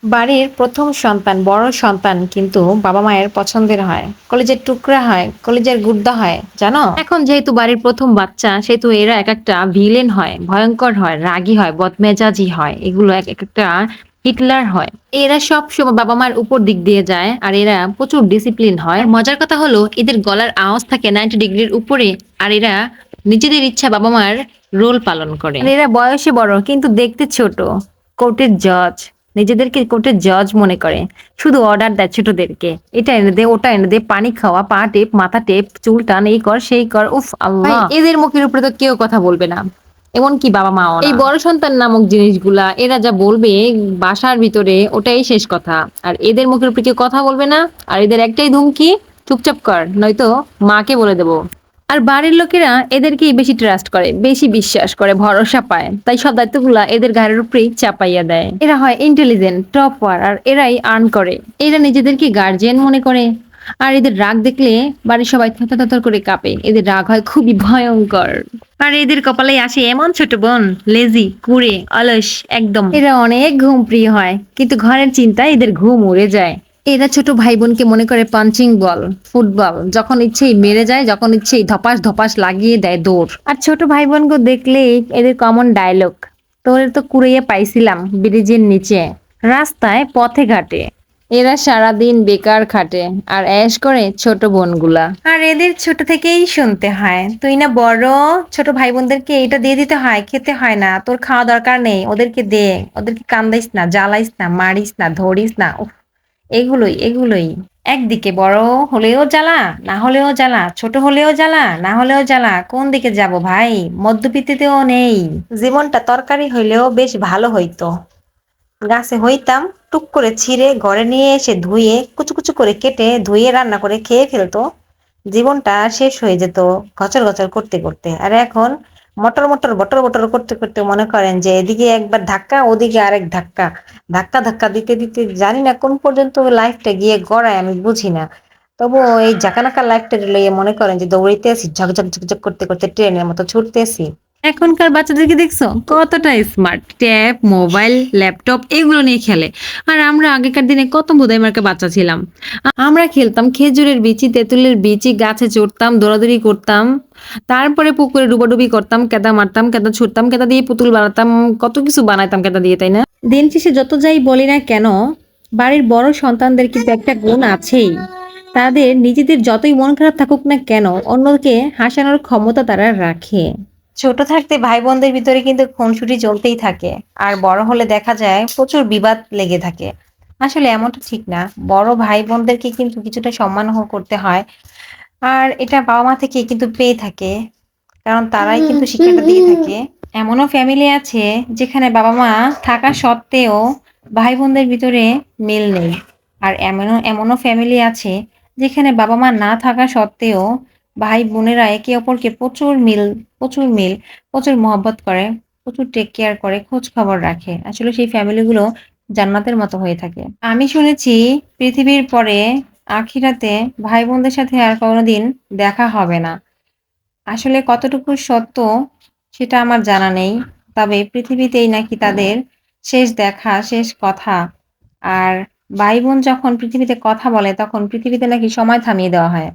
বাড়ির প্রথম সন্তান, বড় সন্তান কিন্তু বাবা-মায়ের পছন্দের হয়। কলিজার টুকরা হয়, কলিজার গুর্দা হয়, জানো? এখন যেহেতু বাড়ির প্রথম বাচ্চা, সেহেতু এরা একেকটা ভিলেন হয়, ভয়ংকর হয়, রাগী হয়, বদমেজাজি হয়। এগুলো একেকটা হিটলার হয়। এরা সবসময় বাবা-মায়ের উপর দিক দিয়ে যায়, আর এরা প্রচুর ডিসিপ্লিন হয়। আর মজার কথা হলো এদের গলার আওয়াজ থাকে 90 ডিগ্রির উপরে, আর এরা নিজেদের ইচ্ছা বাবা-মার রোল পালন করে। আর এরা বয়সে বড় কিন্তু দেখতে ছোট। কোর্টের জজ। নিজেদেরকে কোর্টের জজ মনে করে। শুধু অর্ডার দেয় ছোটদেরকে। এটা এনে দে, ওটা এনে দে, পানি খাওয়া, পা টেপ, মাথা টেপ, চুল টান, এই কর, সেই কর। উফ আল্লাহ! ভাই এদের মুখের উপরে তো কেউ কথা বলবে না। এমনকি বাবা-মাও না। এই বড় সন্তান নামক জিনিসগুলা এরা যা বলবে বাসার ভিতরে ওটাই শেষ কথা। আর এদের মুখের উপরে কেউ কথা বলবে না। আর এদের একটাই ধুমকি, চুপচাপ কর, নয়তো মাকে বলে দেব। আর বাড়ির লোকেরা এদেরকেই বেশি ট্রাস্ট করে, বেশি বিশ্বাস করে, ভরসা পায়। তাই সব দায়িত্বগুলা এদের ঘাড়ের উপরেই চাপাইয়া দেয়। এরা হয় ইন্টেলিজেন্ট, টপার, আর এরাই আর্ন করে। এরা নিজেদেরকে গার্জিয়ান মনে করে। আর এদের রাগ দেখলে বাড়ির সবাই থরথর করে কাঁপে। এদের রাগ হয় খুবই ভয়ঙ্কর। আর এদের কপালে আসে এমন ছোট বোন, লেজি, কুঁড়ে, অলস একদম। এরা অনেক ঘুম প্রিয় হয়, কিন্তু ঘরের চিন্তায় এদের ঘুম উড়ে যায়। এরা ছোট ভাই বোনকে মনে করে পাঞ্চিং বল, ফুটবল। যখন ইচ্ছেই মেরে যায়, যখন ইচ্ছেই ধপাস ধপাস লাগিয়ে দেয় দৌড়। আর ছোট ভাই বোনকে দেখলেই এদের কমন ডায়লগ, তোরে তো কুড়িয়ে পাইছিলাম ব্রিজের নিচে, রাস্তায়, পথে ঘাটে। এরা সারাদিন বেকার খাটে আর অ্যাশ করে ছোট বোনগুলা। আর এদের ছোট থেকেই শুনতে হয়, তুই না বড়, ছোট ভাই বোনদেরকে এটা দিয়ে দিতে হয়, খেতে হয় না, তোর খাওয়া দরকার নেই, ওদেরকে দে, ওদেরকে কান্দাইস না, জ্বালাইস না, মারিস না, ধরিস না। উফ, এগুলোই একদিকে বড় হলেও জ্বালা, না হলেও জ্বালা, ছোট হলেও জ্বালা, না হলেও জ্বালা। কোন দিকে যাব ভাই? মধ্যবিত্তিতেও নেই। জীবনটা তরকারি হইলেও বেশ ভালো হইতো। গাছে হইতাম, টুক করে ছিঁড়ে ঘরে নিয়ে এসে ধুয়ে কুচু কুচু করে কেটে ধুয়ে রান্না করে খেয়ে ফেলতো। জীবনটা শেষ হয়ে যেত গচর গচর করতে করতে। আর এখন মটর মটর বটর বটর করতে করতে মনে করেন যে এদিকে একবার ধাক্কা, ওদিকে আরেক ধাক্কা, ধাক্কা ধাক্কা দিতে দিতে জানি না কোন পর্যন্ত লাইফটা গিয়ে গড়ায়, আমি বুঝি না। তবু এই জাকানাকা লাইফটা লইয়ে মনে করেন যে দৌড়াইতে আছি, ঝকঝক ঝকঝক করতে করতে ট্রেনের মতো ছুটতেছি। এখনকার বাচ্চাদেরকে দেখছো কতটা স্মার্ট, ট্যাব, মোবাইল, ল্যাপটপ এগুলো নিয়ে খেলে। আর আমরা আগেকার দিনে কত ভোদাই মার্কা বাচ্চা ছিলাম। আমরা খেলতাম খেজুরের বিচি, তেঁতুলের বিচি, গাছে চড়তাম, দৌড়াদৌড়ি করতাম। তারপরে পুকুরে ডুবাডুবি করতাম, কেদা মারতাম, কেদা ছুটতাম, কেদা দিয়ে পুতুল বানাতাম, কত কিছু বানাইতাম কেদা দিয়ে, তাই না? দিন শেষে যত যাই বলি না কেন, বাড়ির বড় সন্তানদের কিন্তু একটা গুণ আছেই। তাদের নিজেদের যতই মন খারাপ থাকুক না কেন, অন্যকে হাসানোর ক্ষমতা তারা রাখে। ছোট থাকতে ভাই বোনদের ভিতরে কিন্তু খুনসুটি চলতেই থাকে, আর বড় হলে দেখা যায় প্রচুর বিবাদ লেগে থাকে। আসলে এমনটা ঠিক না। বড় ভাই বোনদেরকে কিন্তু কিছুটা সম্মান করতে হয়। আর এটা বাবা মা থেকে কিন্তু পেয়ে থাকে, কারণ তারাই কিন্তু শিক্ষাটা দিয়ে থাকে। এমনও ফ্যামিলি আছে যেখানে বাবা মা থাকা সত্ত্বেও ভাই বোনদের ভিতরে মিল নেই। আর এমনও এমনও ফ্যামিলি আছে যেখানে বাবা মা না থাকা সত্ত্বেও ভাই বোনেরা একে অপরকে প্রচুর মিল, প্রচুর মহব্বত করে, প্রচুর টেক কেয়ার করে, খোঁজ খবর রাখে। আসলে সেই ফ্যামিলিগুলো জান্নাতের মতো হয়ে থাকে। আমি শুনেছি পৃথিবীর পরে আখিরাতে ভাই বোনদের সাথে আর কোনোদিন দেখা হবে না। আসলে কতটুকু সত্য সেটা আমার জানা নেই। তবে পৃথিবীতেই নাকি তাদের শেষ দেখা, শেষ কথা। আর ভাই বোন যখন পৃথিবীতে কথা বলে তখন পৃথিবীতে নাকি সময় থামিয়ে দেওয়া হয়।